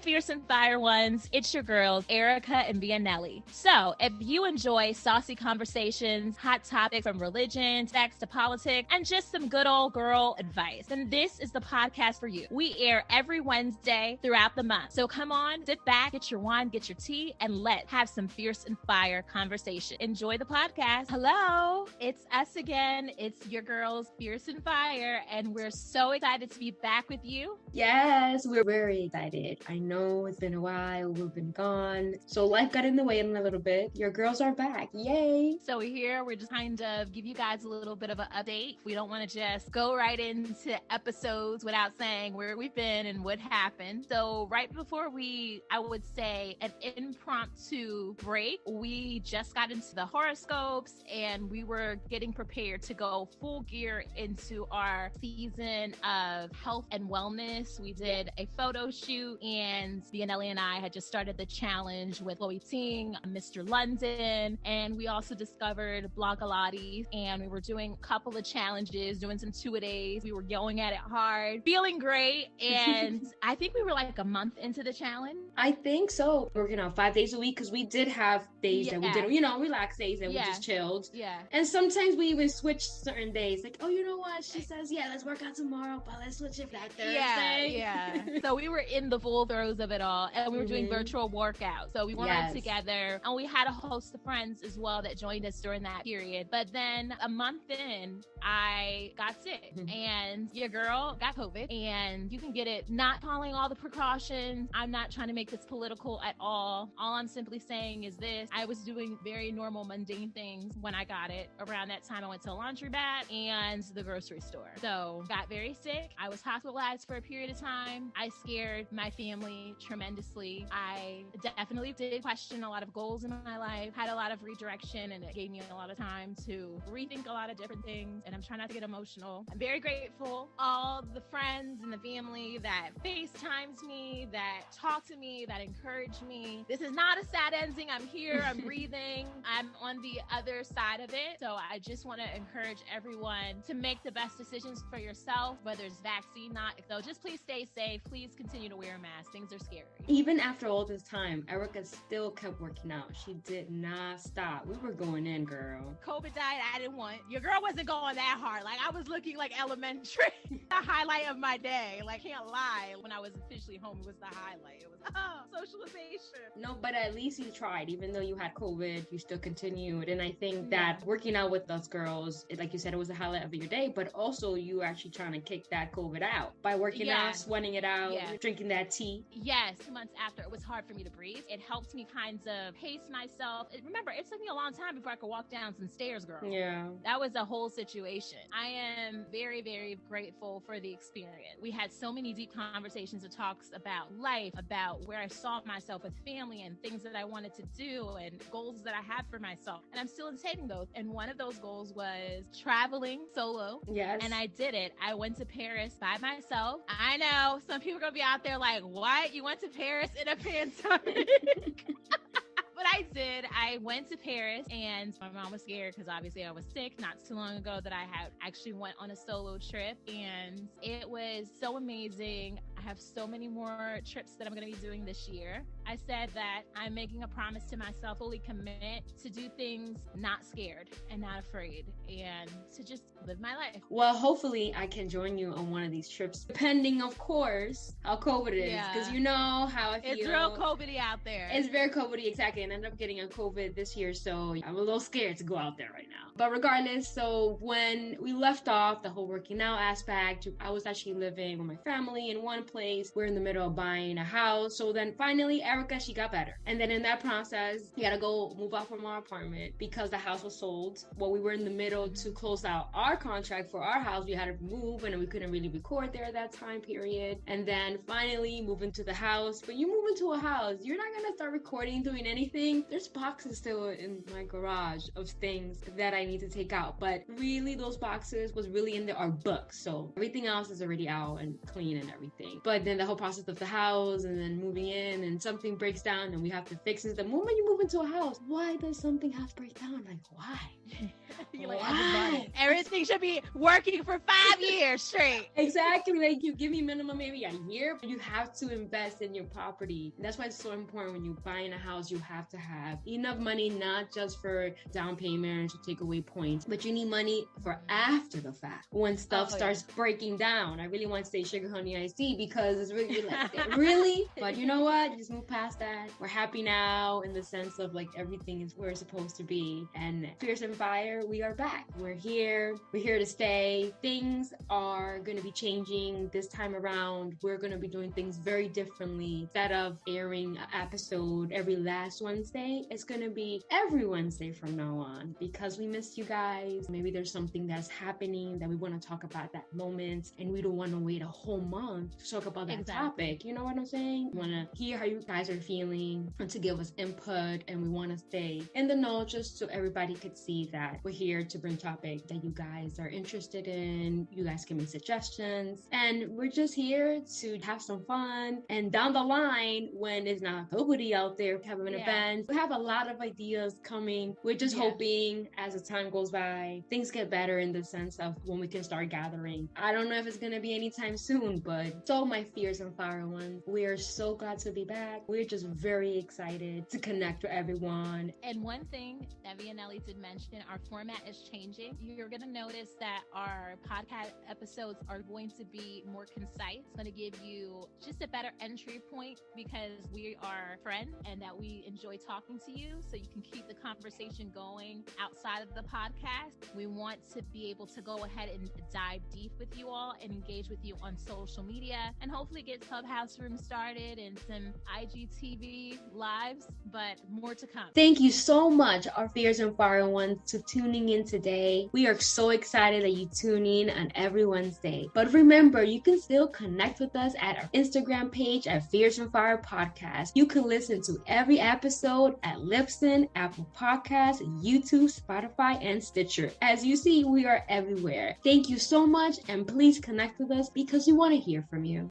Fierce and Fire Ones. It's your girls, Erica and Vianelli. So, if you enjoy saucy conversations, hot topics from religion, sex to politics, and just some good old girl advice, then this is the podcast for you. We air every Wednesday throughout the month. So come on, sit back, get your wine, get your tea, and let's have some Fierce and Fire conversation. Enjoy the podcast. Hello, it's us again. It's your girls, Fierce and Fire, and we're so excited to be back with you. Yes, we're very excited. I know it's been a while, we've been gone, so life got in the way a little bit. Your girls are back, yay! So we're here, we're just kind of give you guys a little bit of an update. We don't want to just go right into episodes without saying where we've been and what happened. So right before I would say an impromptu break, we just got into the horoscopes and we were getting prepared to go full gear into our season of health and wellness. We did a photo shoot and Vianelli and I had just started the challenge with Chloe Ting, Mr. London, and we also discovered Blogalati, and we were doing a couple of challenges, doing some two-a-days. We were going at it hard, feeling great, and I think we were like a month into the challenge. I think so. Working out 5 days a week because we did have days that we did, relax days and we just chilled. Yeah. And sometimes we even switch certain days. Like, oh, you know what? She says, yeah, let's work out tomorrow, but let's switch it that Thursday. Yeah. So we were in the full throes of it all, and we were doing virtual workouts. So we went all together, and we had a host of friends as well that joined us during that period. But then a month in, I got sick, and your girl got COVID, and you can get it not following all the precautions. I'm not trying to make this political at all. All I'm simply saying is this: I was doing very normal, mundane things when I got it. Around that time, I went to a laundromat and the grocery store. So got very sick. I was hospitalized for a period of time. I scared my family tremendously. I definitely did question a lot of goals in my life, had a lot of redirection, and it gave me a lot of time to rethink a lot of different things. And I'm trying not to get emotional. I'm very grateful. All the friends and the family that FaceTimes me, that talk to me, that encourage me. This is not a sad ending. I'm here. I'm breathing. I'm on the other side of it. So I just want to encourage everyone to make the best decisions for yourself, whether it's vaccine, not. So just please stay safe. Please continue to wear a mask. Things are scary. Even after all this time, Erica still kept working out. She did not stop. We were going in, girl. COVID died. I didn't want. Your girl wasn't going that hard. Like, I was looking like elementary. The highlight of my day. Like, can't lie. When I was officially home, it was the highlight. It was socialization. No, but at least you tried. Even though you had COVID, you still continued. And I think that working out with us girls, like you said, it was the highlight of your day, but also you actually trying to kick that COVID out by working out, sweating it out, drinking that tea. Yes. 2 months after, it was hard for me to breathe. It helped me kind of pace myself. Remember, it took me a long time before I could walk down some stairs, girl. Yeah. That was a whole situation. I am very, very grateful for the experience. We had so many deep conversations and talks about life, about where I saw myself with family and things that I wanted to do and goals that I had for myself. And I'm still intending those. And one of those goals was traveling solo. Yes. And I did it. I went to Paris by myself. I know some people are going to be out there like, what? You went to Paris in a pandemic? But I did. I went to Paris and my mom was scared because obviously I was sick not too long ago that I had actually went on a solo trip, and it was so amazing. I have so many more trips that I'm going to be doing this year. I said that I'm making a promise to myself, fully commit to do things not scared and not afraid, and to just live my life. Well, hopefully I can join you on one of these trips, depending, of course, how COVID is. Because you know how I feel. It's real COVID-y out there. It's very COVID-y, exactly. And I ended up getting a COVID this year, so I'm a little scared to go out there right now. But regardless, so when we left off the whole working out aspect, I was actually living with my family in one place. We're in the middle of buying a house. So then finally, Erica, she got better. And then in that process, we had to go move out from our apartment because the house was sold. Well, we were in the middle to close out our contract for our house. We had to move and we couldn't really record there at that time period. And then finally move into the house. But you move into a house, you're not going to start recording, doing anything. There's boxes still in my garage of things that I need to take out. But really, those boxes was really in there are books. So everything else is already out and clean and everything. But then the whole process of the house and then moving in and something breaks down and we have to fix it. The moment you move into a house, why does something have to break down? Like, why? You're like, I just bought it. Everything should be working for 5 years straight. Exactly. Like, you give me minimum maybe a year, but you have to invest in your property. That's why it's so important when you're buying a house, you have to have enough money, not just for down payment to take away points, but you need money for after the fact when stuff starts breaking down. I really want to say sugar, honey, iced tea because it's really like, really? But you know what? Just move past that. We're happy now in the sense of like everything is where it's supposed to be. And Fierce and Fire, we are back. We're here to stay. Things are going to be changing this time around. We're going to be doing things very differently. Instead of airing an episode every last Wednesday, it's going to be every Wednesday from now on because we missed you guys. Maybe there's something that's happening that we want to talk about that moment and we don't want to wait a whole month to talk about that topic. You know what I'm saying? We want to hear how you guys are feeling and to give us input, and we want to stay in the know just so everybody could see that we're here to bring topics that you guys are interested in. You guys give me suggestions, and we're just here to have some fun. And down the line, when it's not nobody out there having an event, we have a lot of ideas coming. We're just hoping as the time goes by, things get better in the sense of when we can start gathering. I don't know if it's gonna be anytime soon, but so my Fierce and Fire ones, we are so glad to be back. We're just very excited to connect with everyone. And one thing that Vianelli did mention, our format is changing. You're gonna notice that our podcast episodes are going to be more concise. It's gonna give you just a better entry point because we are friends and that we enjoy talking to you, so you can keep the conversation going outside of the podcast. We want to be able to go ahead and dive deep with you all and engage with you on social media and hopefully get Clubhouse Room started and some IGTV lives, but more to come. Thank you so much, our Fierce and Fire ones, to tuning in today. We are so excited that you tune in on every Wednesday. But remember, you can still connect with us at our Instagram page at Fierce and Fire Podcast. You can listen to every episode at Libsyn, Apple Podcasts, YouTube, Spotify, and Stitcher. As you see, we are everywhere. Thank you so much, and please connect with us because we want to hear from you.